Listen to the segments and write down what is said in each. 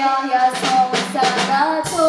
आमच्या या संसाराचो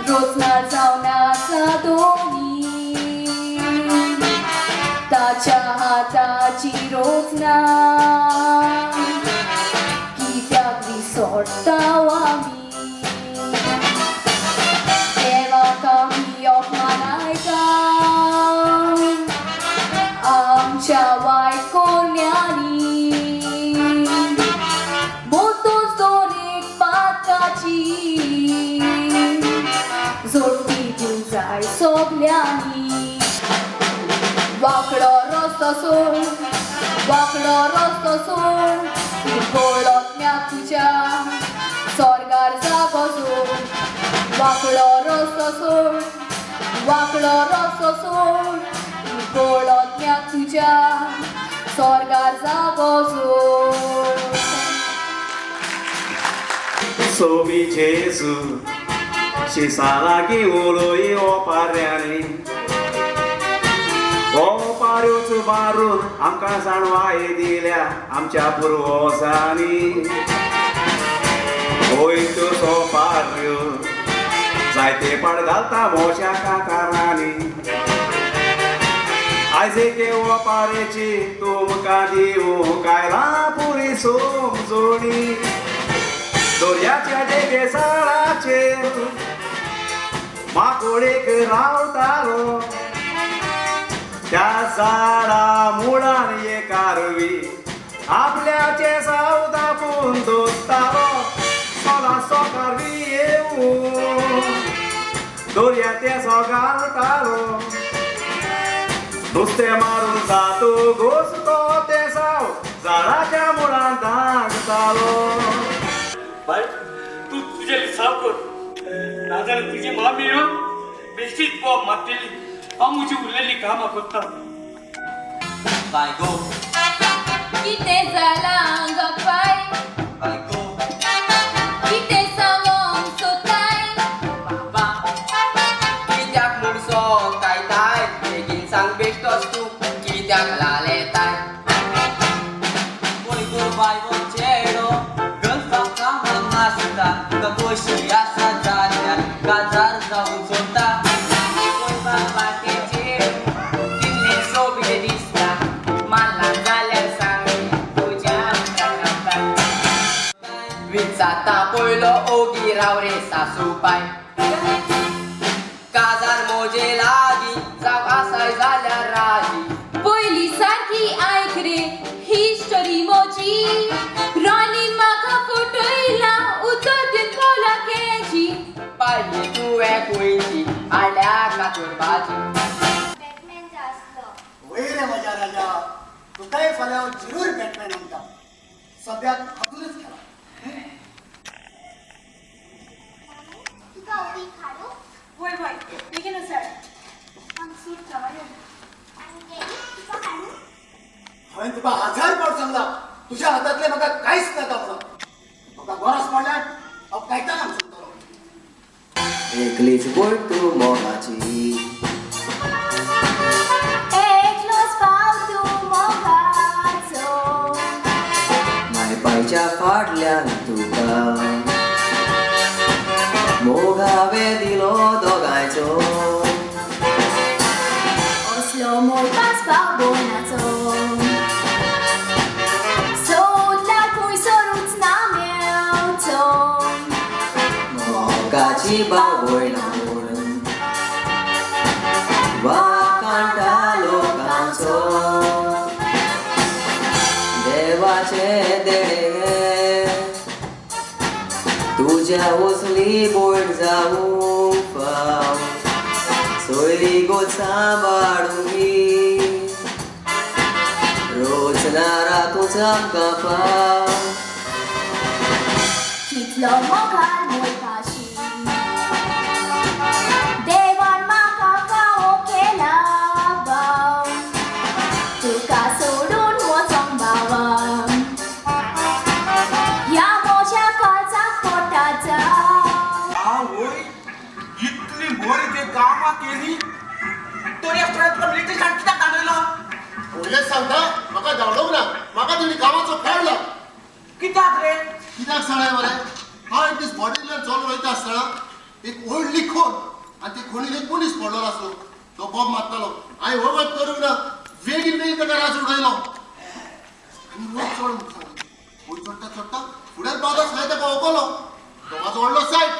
रोजना जावनाचा दोनी ताच्या हाताची रोजना कित्याक विसरताव आमी देवाक आमी अपमानायता आमच्या वायट कोल्यांनी बोतोच दोरेक पात्राची जोडटी दिवं जाय सगल्यांनी वाकडो रस्तो सोड वाकडो रस्तो सोड गोळोतल्याक तुज्या स्वर्गार जागो सोड वाकडो रस्तो सोड वाकडो रस्तो सोड गोळोतल्याक तुज्या स्वर्गार जागो सोड सोबी जेजू शिसा लागी उलोई ओपाऱ्यांनी ओपाऱ्योच मारून आमकां जाणवाय दिल्या आमच्या पुर्वजांनी वयत्यो सोपाऱ्यो जायते पाड घालता मोच्या काकारांनी आयज एके ओपारेची तुमकां दिवं कायलां पुरी समजोणी दोर्याच्या देगेसाळाचेर माकोडेक रावतालो त्या झाडा मुळान एक कारवी आपल्याचे सावद आपूण दोत्तालो सोला सोकारवी येवून दोर्या ते सोगालतालो नुस्तें मारून जातो घोसतो ते साव झाडाच्या मुळान धांकतालो बाय तू तुझे लिसाव कर नाजाल्यार तुजी मामी येवन बेश्टीत पॉप मारतली हांव म्हजी उरलेली कामां करता बाय गो कितें जालां गप्पाय बाय गो कितें सांगोंक सोदताय बाबा कित्याक म्हूण सो कायताय बेगीन सांग बेश्टोच तूं कित्याक लालेताय पळय गो बाय गो चेडो गल्फाक कामाक नासता तुका पयशे आसा जाल्यार काजार जावूं सोदता पळय बाबा तेचेर कितले सोबीत दिसता मारला जाल्यार सांग तुज्या विचारता पयलो ओगी राव रे सासूबाय काजार मोजे लागीं जाव आसाय जाल्यार राजी पयली सारकी आयक रे ही स्टोरी मोजी राणीन म्हाका फटयला उतर दिवन पावला केजी पाळये तुवें कुयची आल्या कातूर भाजी बॅटमॅन आसलो वय रे म्हज्या राजा तुकाय फाल्यां जरूर बॅटमॅन म्हणटा सद्याक हातूनच खेळा तुका उडी खाडू वय वय बेगीन आसा आमक सूट जावं आणि गेली तुका खाडू हांवें तुका 1000 फावट सांगला तुज्या हातांतलें म्हाका कांयच नाका म्हणून म्हाका गरज पडल्यार हांव कायताना सांगतलो एकलीच बोट तूं मोगाची एकलोच पाव तूं मोगाचो मायपायच्या फाटल्यान तुका मोगावे दिलो दोगांयचो असलो मोगाच पाव बोनाचो सोदला खंयसरूच ना मेवचो मोगाची बावयना म्हूण वाकांटा लोकांचो देवाचे देणे तुज्या वसली बोट जावूं फाव सोयरी गोत सांबाळूंगी रोज नारा तूंच आमकां पाव कितलो मोगाल मोलपाशी देवान म्हाका फावो केला बाव तुका सोडून वचोंक बावा ह्या मोच्या काळजाक पोटाचा आवय इतली बरी ते कामां केली तरी तुका ब्रिटिशान कित्याक धाडयलो उलयत सांगता म्हाका धाडोंक ना म्हाका तुमी कामाचो खेळ कित्याक रे कित्याक सांगलें मरे हांव एक दीस बॉडींतल्यान चलोन वयता आसतना एक व्हडली खोल आनी ते खोलीन एक मनीस पडलो आसलो तो बोब मारतालो हांवें वगत करूंक ना बेगीन बेगीन ताका राजू उडयलो आनी वयर चड म्हूण सांगलें वयर चडटा चडटा फुड्यान पावता हांवें ताका ओंकलो तो म्हाजो व्हडलो सायड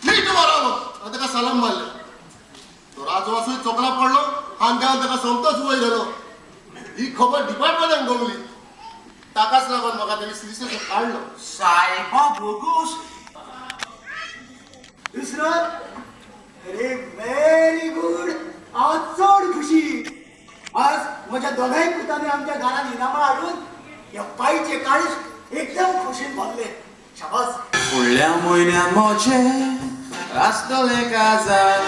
नीट उबो रावलो हांवें ताका सलाम मारलें तो राजू आसूय चोकला पडलो हांगान ताका सोमतोच वयर गेलो ही खबर डिपार्टमेंटान गवली ताकाच लागून म्हाका तेणी सिरियसली काडलो सायबा बोगूस दुसरो अरे व्हेरी गुड आज चड खुशी आज म्हज्या दोगांय पुतांनी आमच्या घरान इनामां हाडून ह्या बाईचे काळीज एकदम खोशेन भरले शाबास फुडल्या म्हयन्यान मोचे आसतले काजार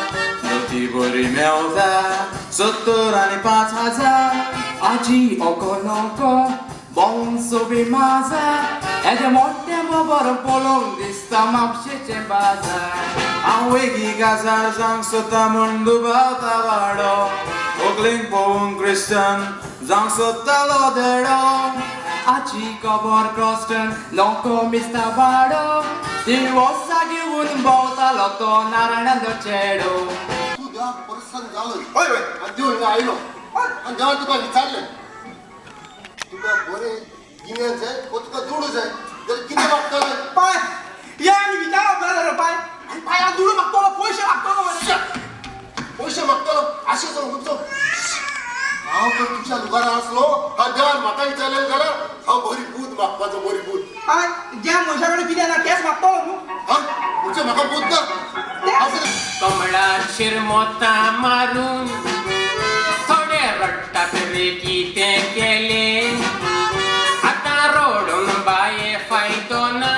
दोती बरी मेवता 70 आनी 5000 आजी oko noko bąsowi maza Ede motte mobar polong dista mapshiche bazar Awegi gazar zang sota mundu bauta vado Ogling poung Christian zang sota lodero Aci kobor Kroston noko mista vado Diwosa giwun bauta loto naranando chedo तू देवा प्रसन्न जालो होय होय आनी देव हिंगा आयलो आनी देवान तुका विचारलें तुका बरें गिन्यान जाय वो तुका दुडू जाय जाल्यार कितें मागतलें पाय या आनी विचारप ना जाल्यार पाय आनी पायाक दुडू मागतलो पयशे मागतलो मरे पयशे मागतलो आशेचो उठचो हांव तर तुज्या लुगारा आसलो आनी देवान म्हाका विचारलें जाल्यार हांव बरी बूद मागपाचो बरी बूद पाय ज्या मनशा कडेन कितें ना तेच मागतलो न्हू हा म्हणजे म्हाका बूद ना हांव कितें कमळार शिरमोता मारून थोडे रट्टात रे कितें केले आतां रोडून बाये फायदो ना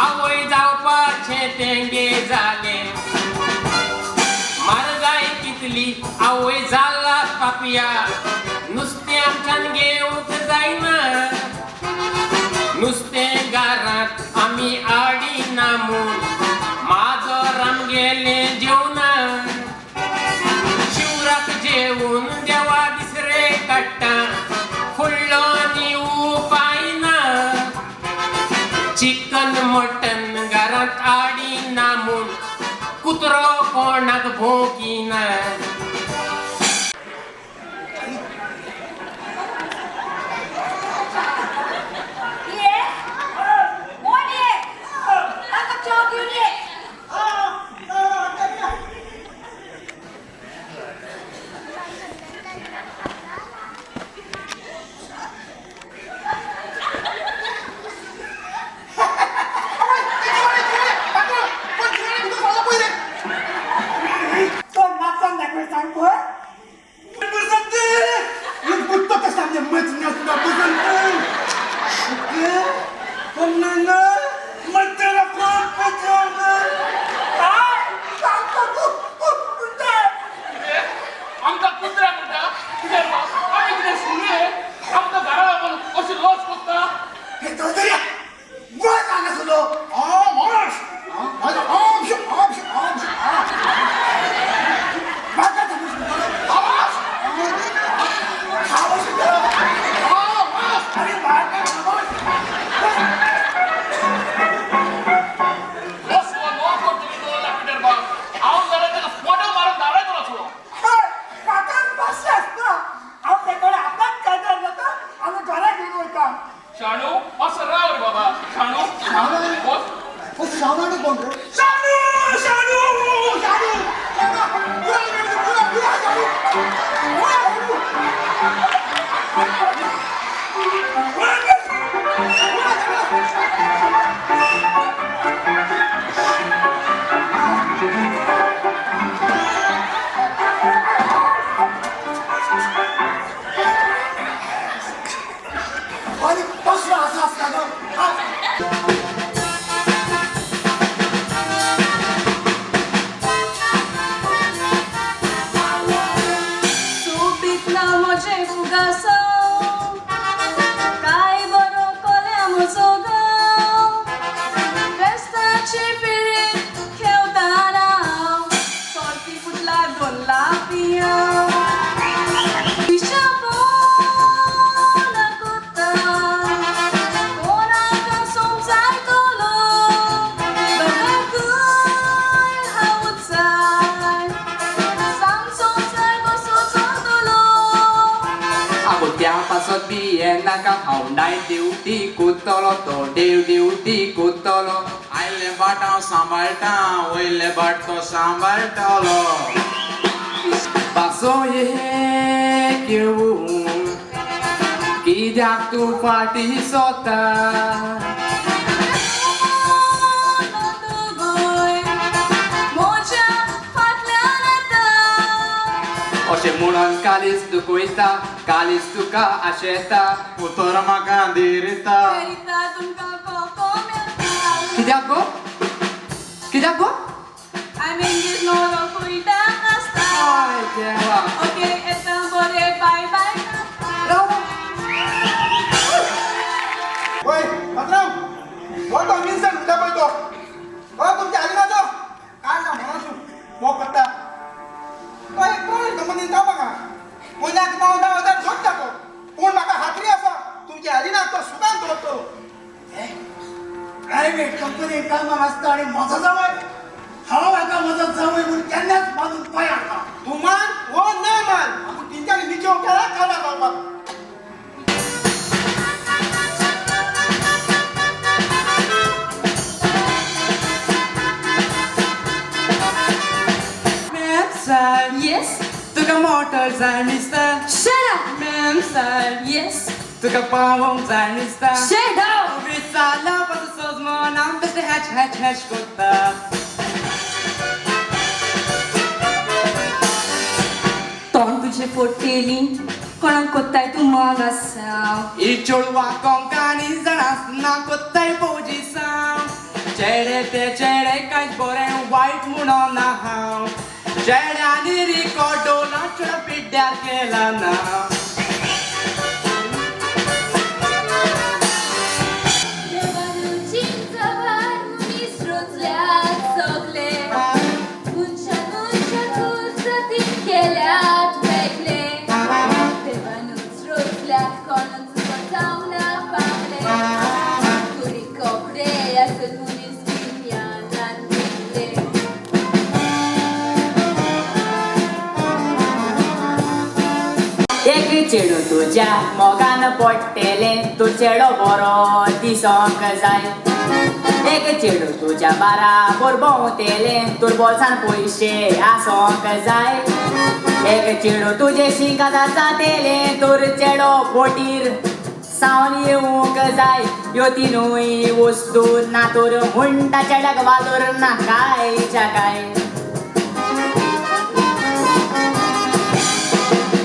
आवय जावपाचें तेंगे जाले म्हारगाय कितली आवय जाला पापया नुस्तें आमच्यान घेवंक जायना नुस्तें घरांत आमी आडिना म्हूण माझो रामगेले जेवना शिवराक जेवून देवा दिसरे काडटा फुडलो नीव पायना चिकन मटन घरांत आडिना म्हूण कुत्रो कोणाक भोंकिना आमकां कुत्रा म्हणटा कितें आमी कितें सुणे आमकां घरा लागून अशें लॉस कोत्ता हे चौधरी वर जागा सुलो माणूस माझा आमश आमश आमश माझा तमुश आवाज आवाज अरे माझा आवाज बस वो नो कोटली तो लापिटर बा हांव जाल्यार ताका फोटो मारून धाडायचो आसलो शाणू असं राव रे बाबा शाणू बस शावणाने कोण रे शानू शानू शानू आणि कसला असा असता ना Subit na moje ugasą, kaj ताका हांव नायट ड्युटी कुतलो तो देव ड्युटी कुतलो आयले बाट हांव सांबाळटा वयले बाट तो सांबाळटलो पासोये घेऊन कित्याक तूं फाटी सोता मोच्या फाटल्यान येता अशें म्हणून कालीच दुखयता कालीच तुका आशेता उतर म्हाका दिरता करिता तुमकां कोको मेळटा कित्याक गो कित्याक गो I'm engaged no रोखुयता आसता हय देवा ओके येता बरें बाय बाय ओय पात्रांव हो तो विन्संट उठा पळय तो हो तुमच्या आजोबाचो काय ना म्हणा तूं हो करता ओय कोण कंपनीन काम म्हाका म्हयन्याक 9,000 जोडटा तो पूण म्हाका खात्री आसा तुमच्या आदिनाक तो सुदान दवरतो प्रायव्हेट कंपनीत कामाक आसता आणि म्हजो जावय हांव हाका मदत जावय म्हूण केन्नाच मानून पांय हाडना तूं मान हो ना मान पूण तिंच्यानी निचो केला काला जावपाक Yes तुका मोटर जाय दिसता Shut up ma'am sir Yes तुका पावोंक जाय दिसता Shut up विचारला पासून सोज म्हण हांव बेश्टें हॅच हॅच हॅच करता तोंड तुजें पोटेली कोणाक कोत्ताय तूं माग आसा ही चेडवा कोंकानी जाणास ना कोत्ताय फौजी सांग चेडे ते चेडे कांयच बरें वायट म्हणो ना हांव चेड्यांनी रिकॉर्डो नाचण पिड्ड्यार केला ना देवानुची जबार मनीस रोचल्यात सगले उंच्यान कुजतीन केल्यात वेगळे देवानूच रोचल्यात कोणूच जावना पावले कुडी कपडे आसून मनीस दुनियादान गेले एक चेडू तुज्या मोगान पडटेले तूं चेडो बरो दिसोंक जाय एक चेडू तुज्या बाराबर भोंवतेले तूर बोल्सान पयशे आसोंक जाय एक चेडू तुजे शिंगात जातेले तूर चेडो बोटीर सावन येवंक जाय ह्यो तिनूय वस्तू ना तर म्हणटा चेड्याक वालोर ना कांयच्या कांय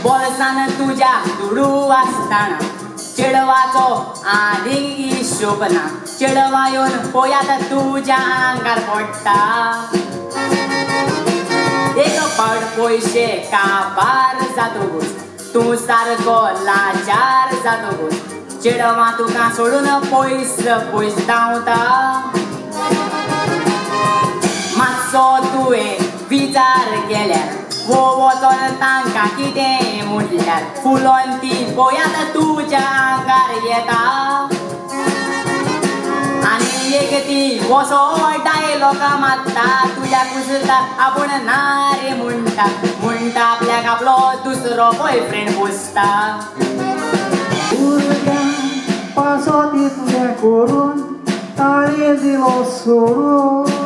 बोल्सान तुज्या दुडू आसतना चेडवाचो आनीक हिशोब ना चेडवा येवन पळयात तुज्या आंगार पडटा एक फावट पयशे काबार जातकूच तूं सारको लाचार जातकूच चेडवा तुका सोडून पयस पयस धांवता मातसो तुवें विचार केल्यार वो वचोन तांकां कितें म्हटल्यार फुलोन ती पळयात तुज्या आंगार येता आनी एक ती वसो डायलॉग मारता तुज्या कुसता आपूण ना रे म्हणटा म्हणटा आपल्याक आपलो दुसरो बॉयफ्रेंड पोसता पासोत इतलें करून ताळी दिलो सोडून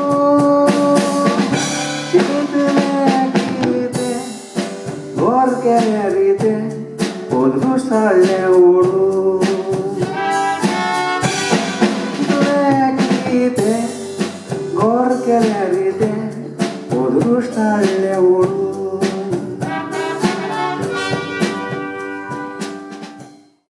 चिंतलें कितें घर केलें रितें पोरगूस हाडलें ओडून